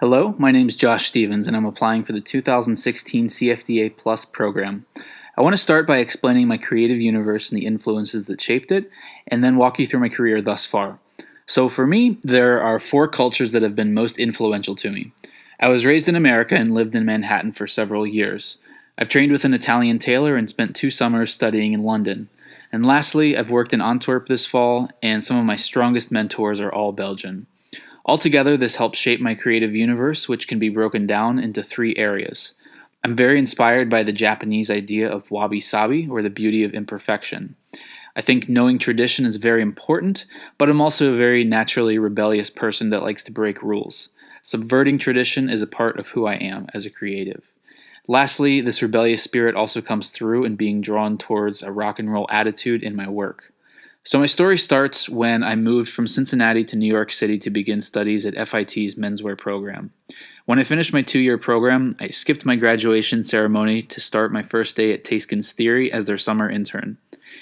Hello, my name is Josh Stevens, and I'm applying for the 2016 CFDA Plus program. I want to start by explaining my creative universe and the influences that shaped it, and then walk you through my career thus far. So, for me, there are four cultures that have been most influential to me. I was raised in America and lived in Manhattan for several years. I've trained with an Italian tailor and spent 2 summers studying in London. And lastly, I've worked in Antwerp this fall, and some of my strongest mentors are all Belgian. Altogether, this helps shape my creative universe, which can be broken down into 3 areas. I'm very inspired by the Japanese idea of wabi-sabi, or the beauty of imperfection. I think knowing tradition is very important, but I'm also a very naturally rebellious person that likes to break rules. Subverting tradition is a part of who I am as a creative. Lastly, this rebellious spirit also comes through in being drawn towards a rock and roll attitude in my work. So my story starts when I moved from Cincinnati to New York City to begin studies at FIT's menswear program. When I finished my 2-year program, I skipped my graduation ceremony to start my first day at Taskin's Theory as their summer intern.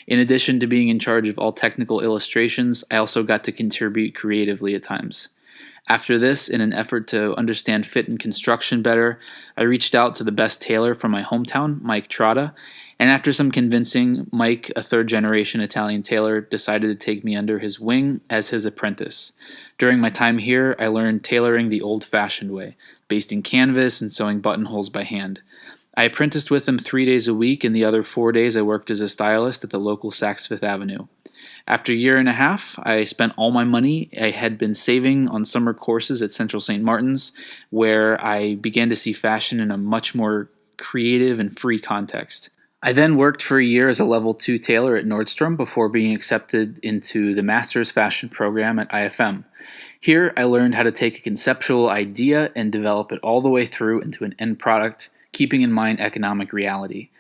In addition to being in charge of all technical illustrations, I also got to contribute creatively at times. After this, in an effort to understand fit and construction better, I reached out to the best tailor from my hometown, Mike Trotta, and after some convincing, Mike, a third-generation Italian tailor, decided to take me under his wing as his apprentice. During my time here, I learned tailoring the old-fashioned way, basting canvas and sewing buttonholes by hand. I apprenticed with him 3 days a week, and the other 4 days I worked as a stylist at the local Saks Fifth Avenue. After a year and a half, I spent all my money I had been saving on summer courses at Central St. Martin's, where I began to see fashion in a much more creative and free context. I then worked for a year as a level 2 tailor at Nordstrom before being accepted into the Master's Fashion program at IFM. Here, I learned how to take a conceptual idea and develop it all the way through into an end product, keeping in mind economic reality.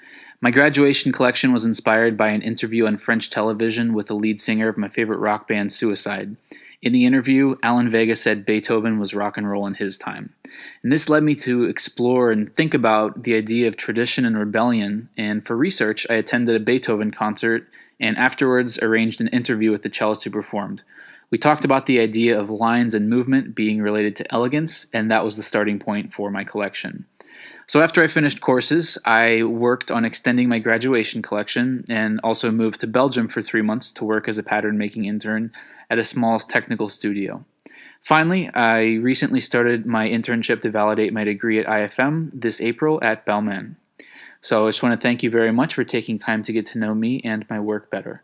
My graduation collection was inspired by an interview on French television with the lead singer of my favorite rock band, Suicide. In the interview, Alan Vega said Beethoven was rock and roll in his time. And this led me to explore and think about the idea of tradition and rebellion, and for research, I attended a Beethoven concert and afterwards arranged an interview with the cellist who performed. We talked about the idea of lines and movement being related to elegance, and that was the starting point for my collection. So after I finished courses, I worked on extending my graduation collection and also moved to Belgium for 3 months to work as a pattern-making intern at a small technical studio. Finally, I recently started my internship to validate my degree at IFM this April at Balmain. So I just want to thank you very much for taking time to get to know me and my work better.